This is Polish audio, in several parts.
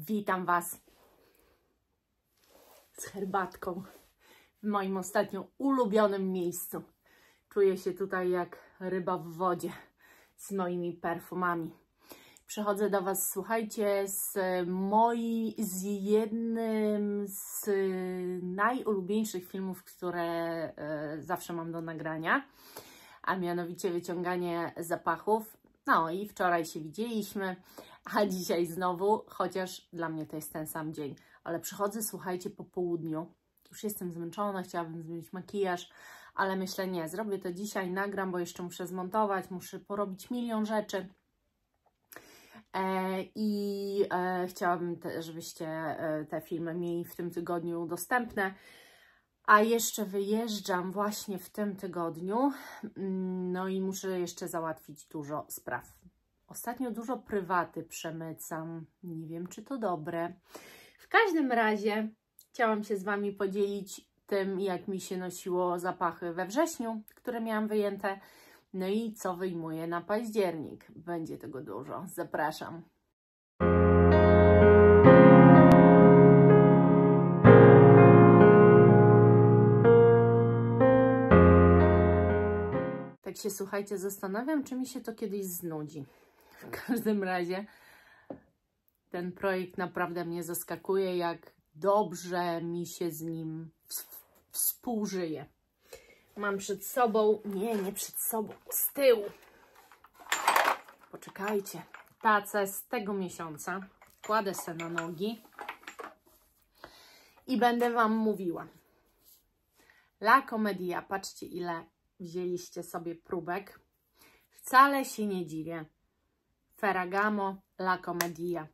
Witam Was z herbatką w moim ostatnio ulubionym miejscu. Czuję się tutaj jak ryba w wodzie z moimi perfumami. Przychodzę do Was, słuchajcie, z jednym z najulubieńszych filmów, które zawsze mam do nagrania, a mianowicie wyciąganie zapachów. No i wczoraj się widzieliśmy, a dzisiaj znowu, chociaż dla mnie to jest ten sam dzień. Ale przychodzę, słuchajcie, po południu. Już jestem zmęczona, chciałabym zmienić makijaż, ale myślę, nie, zrobię to dzisiaj, nagram, bo jeszcze muszę zmontować, muszę porobić milion rzeczy. Chciałabym, żebyście te filmy mieli w tym tygodniu dostępne. A jeszcze wyjeżdżam właśnie w tym tygodniu, no i muszę jeszcze załatwić dużo spraw. Ostatnio dużo prywaty przemycam, nie wiem, czy to dobre. W każdym razie chciałam się z Wami podzielić tym, jak mi się nosiło zapachy we wrześniu, które miałam wyjęte, no i co wyjmuję na październik. Będzie tego dużo. Zapraszam. Tak się, słuchajcie, zastanawiam, czy mi się to kiedyś znudzi. W każdym razie ten projekt naprawdę mnie zaskakuje, jak dobrze mi się z nim współżyje. Mam przed sobą, nie przed sobą, z tyłu. Poczekajcie, tacę z tego miesiąca. Kładę se na nogi i będę Wam mówiła. La Comedia, patrzcie, ile wzięliście sobie próbek. Wcale się nie dziwię. Ferragamo La Comedia.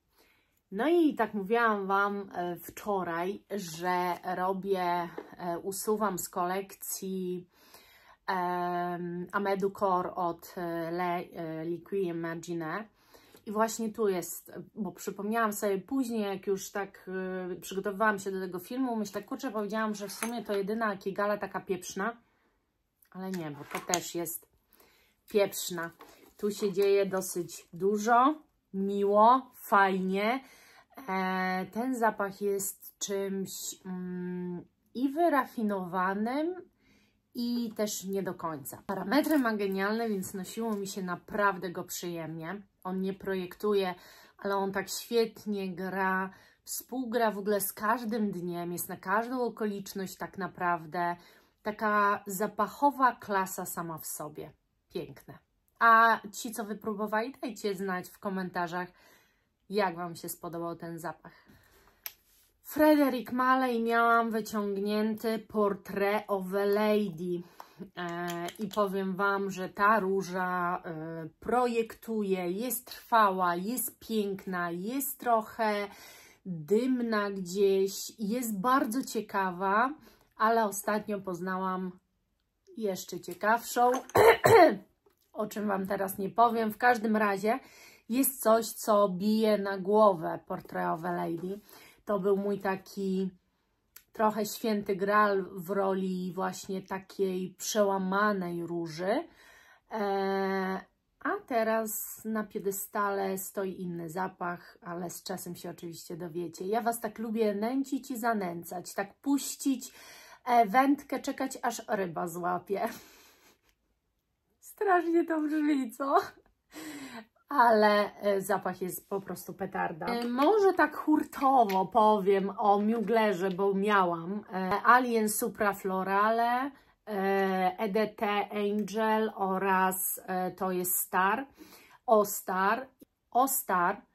No i tak mówiłam Wam wczoraj, że usuwam z kolekcji Amadou Core od Le Liquid Imagine. I właśnie tu jest, bo przypomniałam sobie później, jak już tak przygotowywałam się do tego filmu, myślę, kurczę, powiedziałam, że w sumie to jedyna Kigala taka pieprzna, ale nie, bo to też jest pieprzna. Tu się dzieje dosyć dużo, miło, fajnie. Ten zapach jest czymś i wyrafinowanym, i też nie do końca. Parametry ma genialne, więc nosiło mi się naprawdę go przyjemnie. On nie projektuje, ale on tak świetnie gra, współgra w ogóle z każdym dniem, jest na każdą okoliczność tak naprawdę. Taka zapachowa klasa sama w sobie. Piękne. A ci, co wypróbowali, dajcie znać w komentarzach, jak Wam się spodobał ten zapach. Frederic Malle, miałam wyciągnięty Portrait of a Lady. I powiem Wam, że ta róża projektuje, jest trwała, jest piękna, jest trochę dymna gdzieś, jest bardzo ciekawa, ale ostatnio poznałam jeszcze ciekawszą, o czym Wam teraz nie powiem. W każdym razie jest coś, co bije na głowę Portrait of a Lady. To był mój taki trochę święty graal w roli właśnie takiej przełamanej róży. A teraz na piedestale stoi inny zapach, ale z czasem się oczywiście dowiecie. Ja Was tak lubię nęcić i zanęcać, tak puścić wędkę, czekać aż ryba złapie. Strasznie to brzmi, co? Ale zapach jest po prostu petarda. Może tak hurtowo powiem o Muglerze, bo miałam Alien Supra Florale, EDT Angel oraz to jest Star. O-Star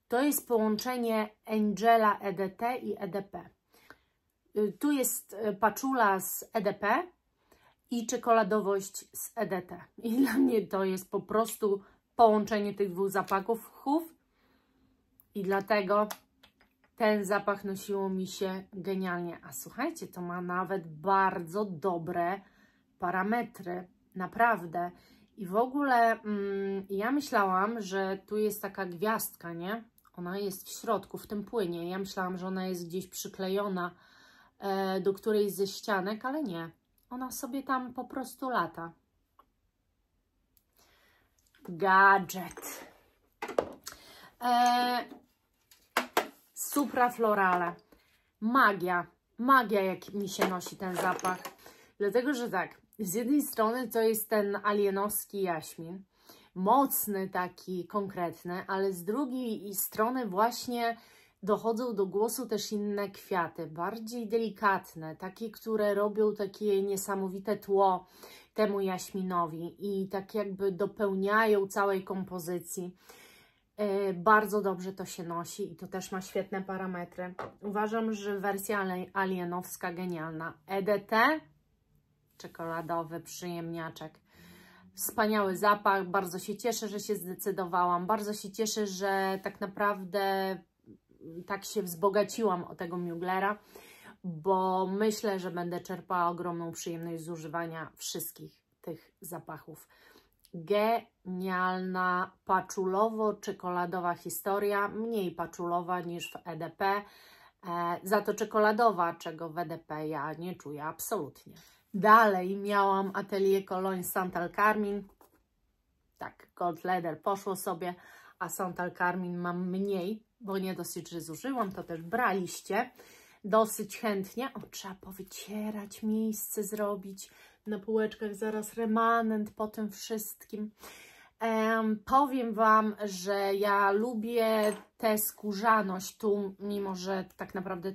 to jest połączenie Angela EDT i EDP. Tu jest paczula z EDP i czekoladowość z EDT. I dla mnie to jest po prostu połączenie tych dwóch zapachów i dlatego ten zapach nosiło mi się genialnie. A słuchajcie, to ma nawet bardzo dobre parametry, naprawdę. I w ogóle ja myślałam, że tu jest taka gwiazdka, nie? Ona jest w środku, w tym płynie. Ja myślałam, że ona jest gdzieś przyklejona do którejś ze ścianek, ale nie. Ona sobie tam po prostu lata. Gadżet. Supraflorale. Magia. Magia, jak mi się nosi ten zapach. Dlatego, że tak, z jednej strony to jest ten alienowski jaśmin, mocny taki, konkretny, ale z drugiej strony właśnie dochodzą do głosu też inne kwiaty, bardziej delikatne, takie, które robią takie niesamowite tło temu jaśminowi i tak jakby dopełniają całej kompozycji. Bardzo dobrze to się nosi i to też ma świetne parametry. Uważam, że wersja alienowska genialna. EDT, czekoladowy przyjemniaczek. Wspaniały zapach, bardzo się cieszę, że się zdecydowałam. Bardzo się cieszę, że tak naprawdę tak się wzbogaciłam o tego Muglera, bo myślę, że będę czerpała ogromną przyjemność z używania wszystkich tych zapachów. Genialna, paczulowo-czekoladowa historia, mniej paczulowa niż w EDP, za to czekoladowa, czego w EDP ja nie czuję absolutnie. Dalej miałam Atelier Cologne Santal Carmine, tak, Gold Leather poszło sobie, a Santal Carmine mam mniej, bo nie dosyć, że zużyłam, to też braliście dosyć chętnie. O, trzeba powycierać, miejsce zrobić na półeczkach, zaraz remanent po tym wszystkim. Powiem Wam, że ja lubię tę skórzaność tu, mimo że tak naprawdę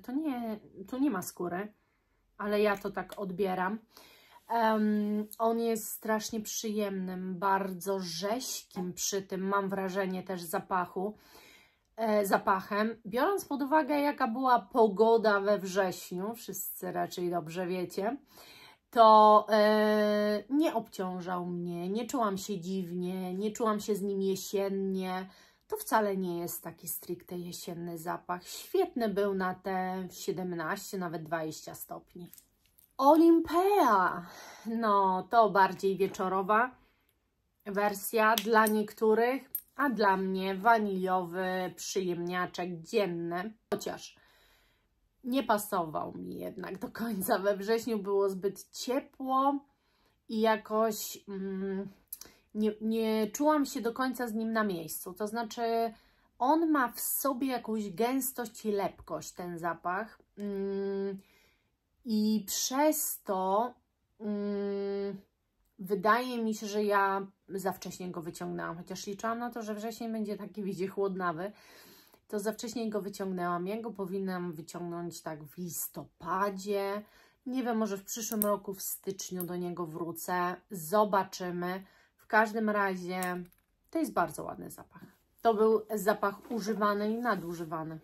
tu nie ma skóry, ale ja to tak odbieram. On jest strasznie przyjemnym, bardzo rześkim przy tym, mam wrażenie też zapachem. Biorąc pod uwagę, jaka była pogoda we wrześniu, wszyscy raczej dobrze wiecie, to nie obciążał mnie, nie czułam się dziwnie, nie czułam się z nim jesiennie. To wcale nie jest taki stricte jesienny zapach. Świetny był na te 17, nawet 20 stopni. Olympea, no to bardziej wieczorowa wersja dla niektórych, a dla mnie waniliowy przyjemniaczek dzienny, chociaż nie pasował mi jednak do końca. We wrześniu było zbyt ciepło i jakoś nie czułam się do końca z nim na miejscu. To znaczy on ma w sobie jakąś gęstość i lepkość, ten zapach. I przez to wydaje mi się, że ja za wcześnie go wyciągnęłam. Chociaż liczyłam na to, że wrzesień będzie taki, wiecie, chłodnawy. To za wcześnie go wyciągnęłam. Ja go powinnam wyciągnąć tak w listopadzie. Nie wiem, może w przyszłym roku, w styczniu do niego wrócę. Zobaczymy. W każdym razie to jest bardzo ładny zapach. To był zapach używany i nadużywany.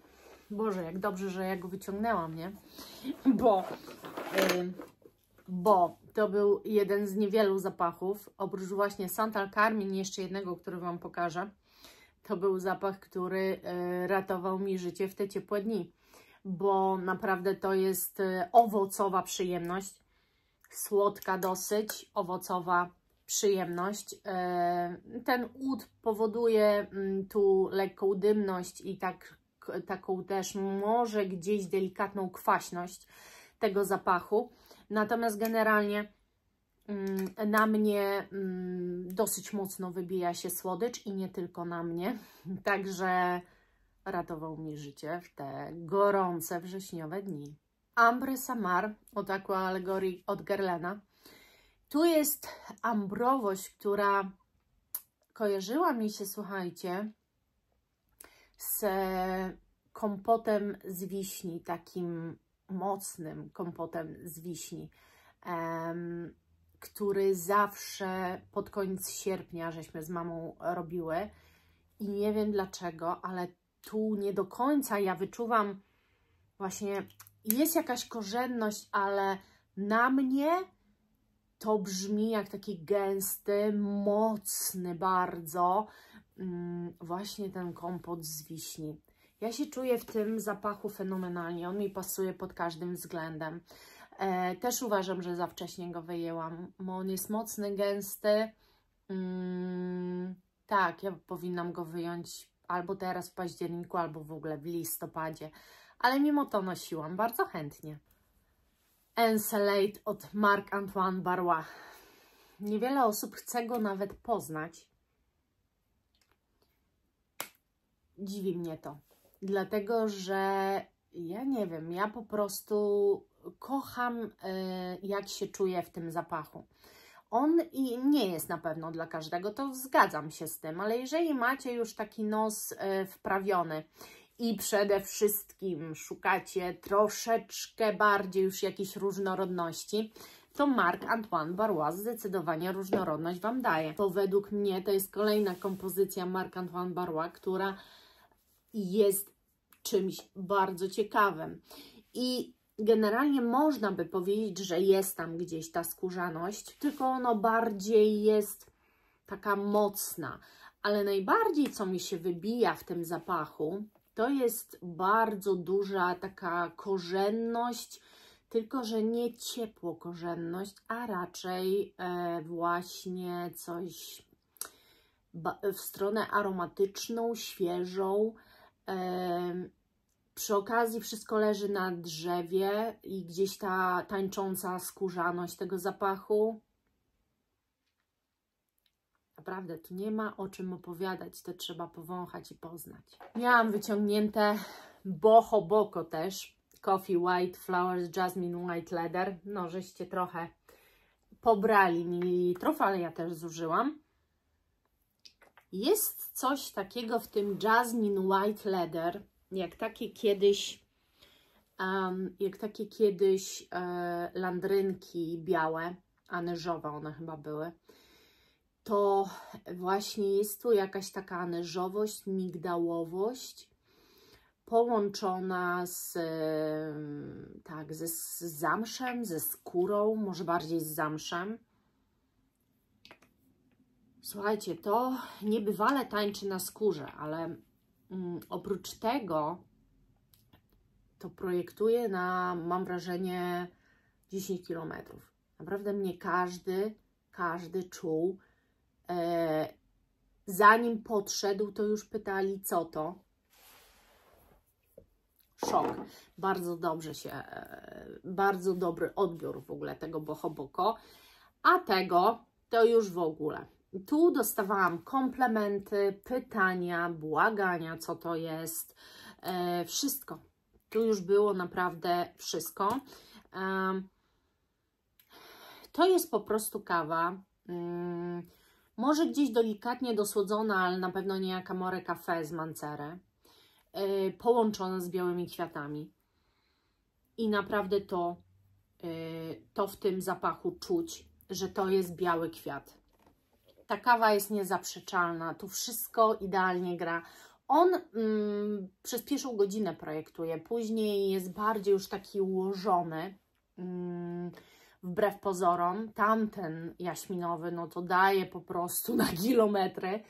Boże, jak dobrze, że ja go wyciągnęłam, nie? Bo to był jeden z niewielu zapachów, oprócz właśnie Santal Carmine, jeszcze jednego, który Wam pokażę. To był zapach, który ratował mi życie w te ciepłe dni, bo naprawdę to jest owocowa przyjemność, słodka dosyć, owocowa przyjemność. Ten ud powoduje tu lekką dymność i taką też może gdzieś delikatną kwaśność tego zapachu. Natomiast generalnie na mnie dosyć mocno wybija się słodycz i nie tylko na mnie. Także ratował mi życie w te gorące wrześniowe dni. Ambre Samar od Aqua Allegory od Guerlaina. Tu jest ambrowość, która kojarzyła mi się, słuchajcie, z kompotem z wiśni, takim mocnym kompotem z wiśni, który zawsze pod koniec sierpnia żeśmy z mamą robiły i nie wiem dlaczego, ale tu nie do końca ja wyczuwam właśnie, jest jakaś korzenność, ale na mnie to brzmi jak taki gęsty, mocny bardzo właśnie ten kompot z wiśni. Ja się czuję w tym zapachu fenomenalnie, on mi pasuje pod każdym względem. Też uważam, że za wcześnie go wyjęłam, bo on jest mocny, gęsty. Tak, ja powinnam go wyjąć albo teraz w październiku, albo w ogóle w listopadzie. Ale mimo to nosiłam bardzo chętnie. Encelade od Marc-Antoine Barrois. Niewiele osób chce go nawet poznać. Dziwi mnie to. dlatego że ja nie wiem, ja po prostu kocham, jak się czuję w tym zapachu. On i nie jest na pewno dla każdego, to zgadzam się z tym, ale jeżeli macie już taki nos wprawiony i przede wszystkim szukacie troszeczkę bardziej już jakiejś różnorodności, to Marc-Antoine Barrois zdecydowanie różnorodność Wam daje. To według mnie to jest kolejna kompozycja Marc-Antoine Barrois, która jest czymś bardzo ciekawym. I generalnie można by powiedzieć, że jest tam gdzieś ta skórzaność, tylko ono bardziej jest taka mocna. Ale najbardziej, co mi się wybija w tym zapachu, to jest bardzo duża taka korzenność, tylko że nie ciepło korzenność, a raczej właśnie coś w stronę aromatyczną, świeżą. Przy okazji wszystko leży na drzewie i gdzieś ta tańcząca skórzaność tego zapachu. Naprawdę, tu nie ma o czym opowiadać, to trzeba powąchać i poznać. Miałam wyciągnięte Boho Boko też, Coffee White Flowers Jasmine White Leather. No, żeście trochę pobrali mililitrów, ale ja też zużyłam. Jest coś takiego w tym Jasmine White Leather, jak takie kiedyś landrynki białe, anyżowe one chyba były. To właśnie jest tu jakaś taka anyżowość, migdałowość połączona z zamszem, ze skórą, może bardziej z zamszem. Słuchajcie, to niebywale tańczy na skórze, ale oprócz tego to projektuje na, mam wrażenie, 10 km. Naprawdę mnie każdy czuł. Zanim podszedł, to już pytali, co to. Szok. Bardzo dobry odbiór w ogóle tego Boho Boko, a tego to już w ogóle. Tu dostawałam komplementy, pytania, błagania, co to jest. Wszystko. Tu już było naprawdę wszystko. To jest po prostu kawa. Może gdzieś delikatnie dosłodzona, ale na pewno nie jak Amore Caffè z Mancere. Połączona z białymi kwiatami. I naprawdę to w tym zapachu czuć, że to jest biały kwiat. Ta kawa jest niezaprzeczalna. Tu wszystko idealnie gra. On przez pierwszą godzinę projektuje, później jest bardziej już taki ułożony, wbrew pozorom. Tamten jaśminowy, no to daje po prostu na kilometry,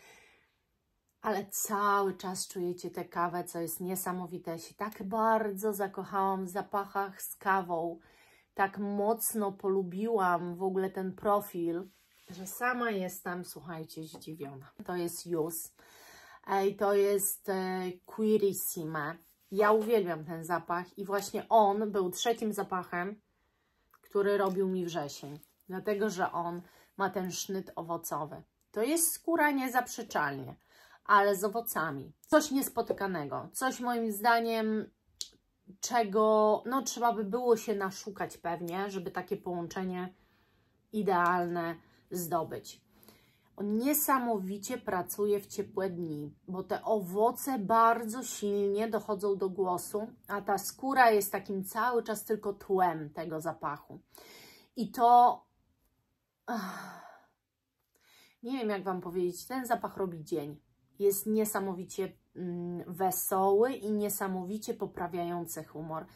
ale cały czas czujecie tę kawę, co jest niesamowite. Ja się tak bardzo zakochałam w zapachach z kawą, tak mocno polubiłam w ogóle ten profil, że sama jestem, słuchajcie, zdziwiona. To jest Youth. I to jest Queerissime. Ja uwielbiam ten zapach i właśnie on był trzecim zapachem, który robił mi wrzesień. Dlatego, że on ma ten sznyt owocowy. To jest skóra niezaprzeczalnie, ale z owocami. Coś niespotykanego. Coś moim zdaniem, czego no, trzeba by było się naszukać pewnie, żeby takie połączenie idealne zdobyć. On niesamowicie pracuje w ciepłe dni, bo te owoce bardzo silnie dochodzą do głosu, a ta skóra jest takim cały czas tylko tłem tego zapachu. I to... nie wiem, jak Wam powiedzieć, ten zapach robi dzień. Jest niesamowicie wesoły i niesamowicie poprawiający humor.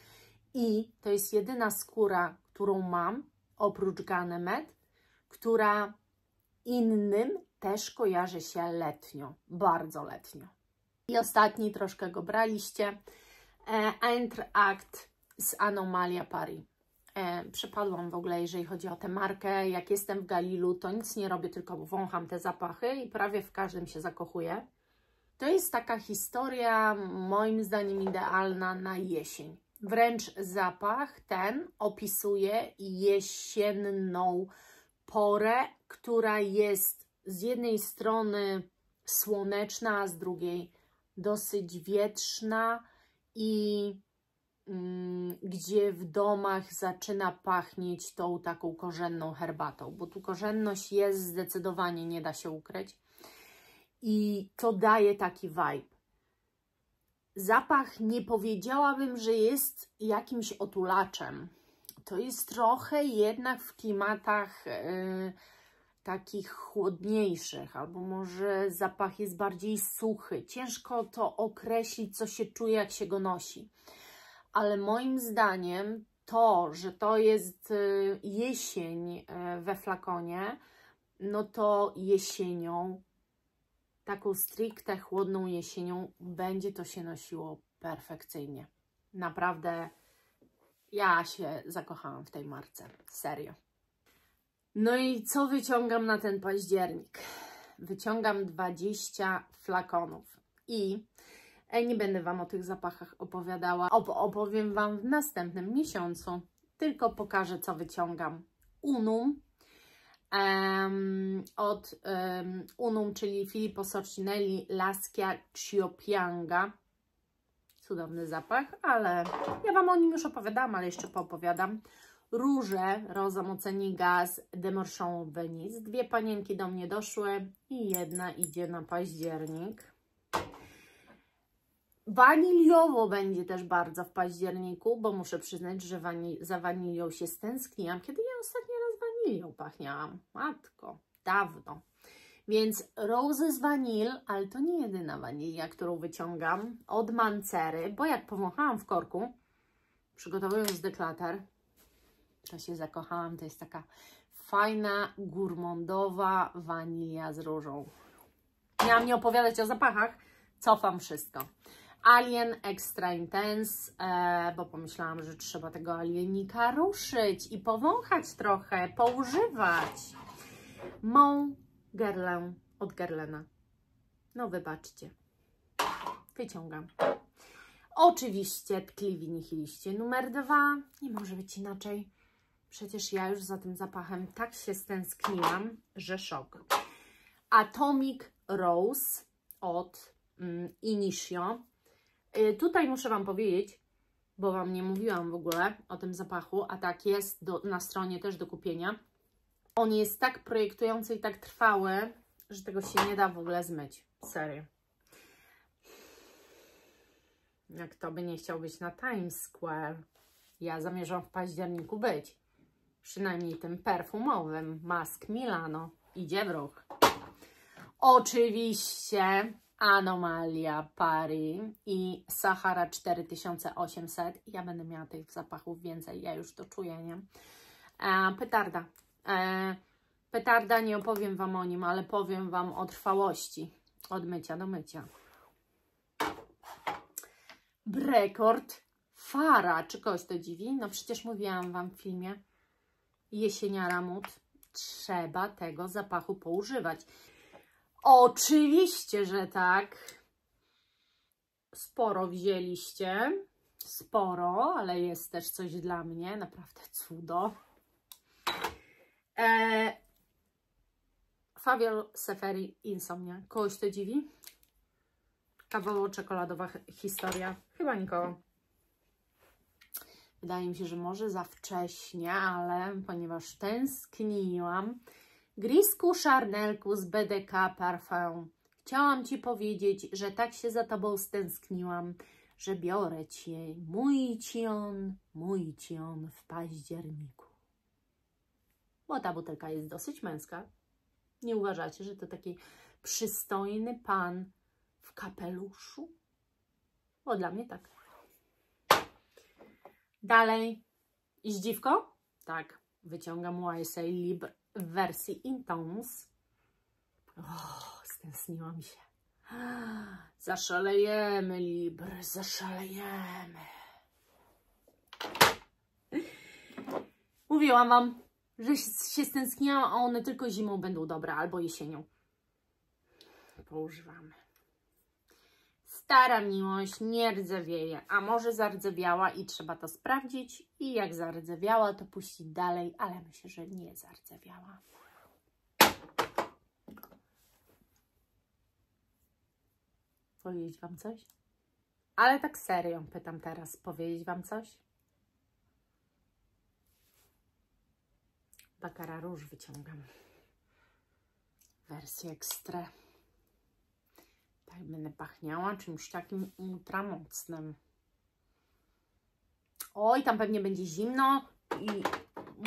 I to jest jedyna skóra, którą mam, oprócz Ganymed, która innym też kojarzy się letnio, bardzo letnio. I ostatni, troszkę go braliście, Entre Act z Anomalia Paris. Przepadłam w ogóle, jeżeli chodzi o tę markę. Jak jestem w Galilu, to nic nie robię, tylko wącham te zapachy i prawie w każdym się zakochuję. To jest taka historia, moim zdaniem, idealna na jesień. Wręcz zapach ten opisuje jesienną porę, która jest z jednej strony słoneczna, a z drugiej dosyć wietrzna, i gdzie w domach zaczyna pachnieć tą taką korzenną herbatą, bo tu korzenność jest zdecydowanie, nie da się ukryć. I to daje taki vibe. Zapach nie powiedziałabym, że jest jakimś otulaczem. To jest trochę jednak w klimatach takich chłodniejszych, albo może zapach jest bardziej suchy. Ciężko to określić, co się czuje, jak się go nosi. Ale moim zdaniem to, że to jest jesień we flakonie, no to jesienią, taką stricte chłodną jesienią, będzie to się nosiło perfekcyjnie. Naprawdę ja się zakochałam w tej marce. Serio. No i co wyciągam na ten październik? Wyciągam 20 flakonów i nie będę Wam o tych zapachach opowiadała. Opowiem Wam w następnym miesiącu. Tylko pokażę, co wyciągam. Unum. Od Unum, czyli Filippo Sorcinelli Lascia Ciopianga. Cudowny zapach, ale ja Wam o nim już opowiadałam, ale jeszcze poopowiadam. Róże Rosa Moceni Gaz de Marchand Venice. 2 panienki do mnie doszły i jedna idzie na październik. Waniliowo będzie też bardzo w październiku, bo muszę przyznać, że za wanilią się stęskniłam. Kiedy ja ostatni raz wanilią pachniałam? Matko, dawno. Więc Roses Vanille, ale to nie jedyna wanilia, którą wyciągam, od Mancery, bo jak powąchałam w korku, przygotowując deklater, to się zakochałam. To jest taka fajna, gourmandowa wanilia z różą. Miałam nie opowiadać o zapachach, cofam wszystko. Alien Extra Intense, bo pomyślałam, że trzeba tego alienika ruszyć i powąchać trochę, poużywać. Mont Guerlain od Guerlaina. No wybaczcie. Wyciągam. Oczywiście tkliwi nihiliście numer 2. Nie może być inaczej. Przecież ja już za tym zapachem tak się stęskniłam, że szok. Atomic Rose od Initio. Tutaj muszę Wam powiedzieć, bo Wam nie mówiłam w ogóle o tym zapachu, a tak jest na stronie też do kupienia. On jest tak projektujący i tak trwały, że tego się nie da w ogóle zmyć. Serio. Jak to by nie chciał być na Times Square. Ja zamierzam w październiku być. Przynajmniej tym perfumowym. Mask Milano. Idzie w ruch. Oczywiście Anomalia Paris i Sahara 4800. Ja będę miała tych zapachów więcej. Ja już to czuję, nie? Petarda. Petarda, nie opowiem Wam o nim, ale powiem Wam o trwałości. Od mycia do mycia. Brekord Fara. Czy kogoś to dziwi? No przecież mówiłam Wam w filmie Jesieniara Mód. Trzeba tego zapachu poużywać. Oczywiście, że tak. Sporo wzięliście. Sporo, ale jest też coś dla mnie. Naprawdę cudo. Fabio Seferi Insomnia. Kogoś to dziwi? Kawowo-czekoladowa historia. Chyba nikogo. Wydaje mi się, że może za wcześnie, ale ponieważ tęskniłam. Grisku Charnelku z BDK Parfum. Chciałam Ci powiedzieć, że tak się za Tobą stęskniłam, że biorę Cię mój cion w październiku. Bo ta butelka jest dosyć męska. Nie uważacie, że to taki przystojny pan w kapeluszu? Bo dla mnie tak. Dalej. Zdziwko? Tak. Wyciągam YSL Libre w wersji Intense. Stęskniłam się. Zaszalejemy, Libre, zaszalejemy. Mówiłam Wam, że się stęskniłam, a one tylko zimą będą dobre, albo jesienią. Poużywamy. Stara miłość nie rdzewieje, a może zardzewiała i trzeba to sprawdzić. I jak zardzewiała, to puścić dalej, ale myślę, że nie zardzewiała. Powiedzieć Wam coś? Ale tak serio, pytam teraz, powiedzieć Wam coś? Baccarat Rouge wyciągam. Wersję ekstra. Tak będę pachniała czymś takim ultramocnym. Oj, tam pewnie będzie zimno i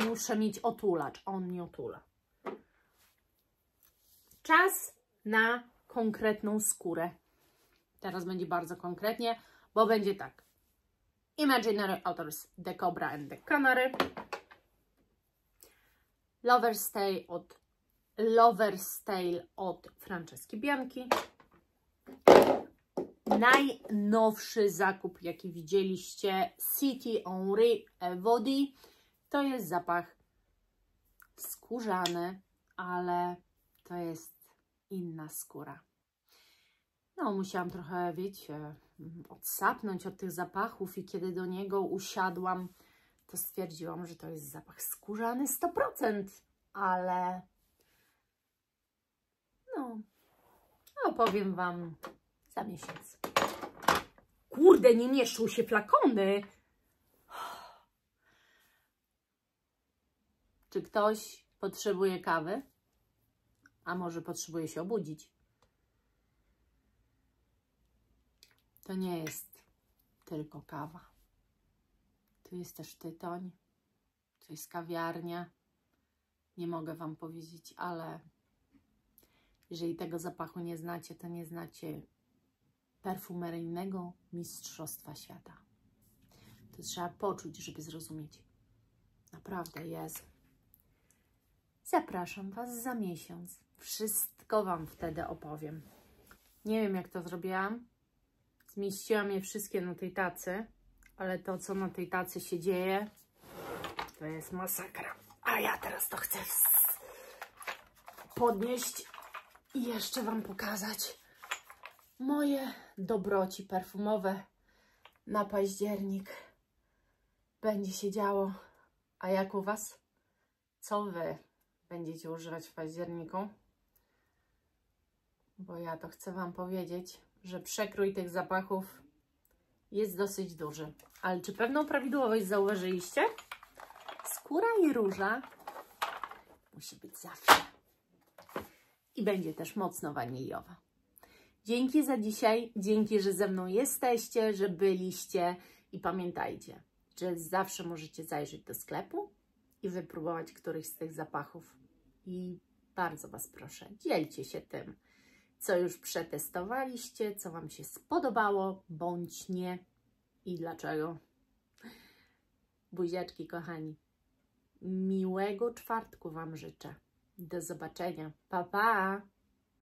muszę mieć otulacz. On mi otula. Czas na konkretną skórę. Teraz będzie bardzo konkretnie, bo będzie tak. Imaginary Authors, The Cobra and the Canary. Lover's Tale od Franceski Bianchi. Najnowszy zakup, jaki widzieliście, City Henri Evody. To jest zapach skórzany, ale to jest inna skóra. No, musiałam trochę, wiecie, odsapnąć od tych zapachów i kiedy do niego usiadłam, to stwierdziłam, że to jest zapach skórzany 100%, ale no, opowiem Wam za miesiąc. Kurde, nie mieszczą się flakony. Czy ktoś potrzebuje kawy? A może potrzebuje się obudzić? To nie jest tylko kawa. Tu jest też tytoń. Tu jest kawiarnia. Nie mogę Wam powiedzieć, ale jeżeli tego zapachu nie znacie, to nie znacie perfumeryjnego mistrzostwa świata. To trzeba poczuć, żeby zrozumieć. Naprawdę, Jezu. Zapraszam Was za miesiąc. Wszystko Wam wtedy opowiem. Nie wiem, jak to zrobiłam. Zmieściłam je wszystkie na tej tacy, ale to, co na tej tacy się dzieje, to jest masakra. A ja teraz to chcę podnieść i jeszcze Wam pokazać moje dobroci perfumowe na październik. Będzie się działo. A jak u Was? Co Wy będziecie używać w październiku? Bo ja to chcę Wam powiedzieć, że przekrój tych zapachów jest dosyć duży. Ale czy pewną prawidłowość zauważyliście? Skóra i róża musi być zawsze. I będzie też mocno waniliowa. Dzięki za dzisiaj. Dzięki, że ze mną jesteście, że byliście. I pamiętajcie, że zawsze możecie zajrzeć do sklepu i wypróbować któryś z tych zapachów. I bardzo Was proszę, dzielcie się tym, co już przetestowaliście, co Wam się spodobało, bądź nie i dlaczego. Buziaczki, kochani. Miłego czwartku Wam życzę. Do zobaczenia. Pa, pa!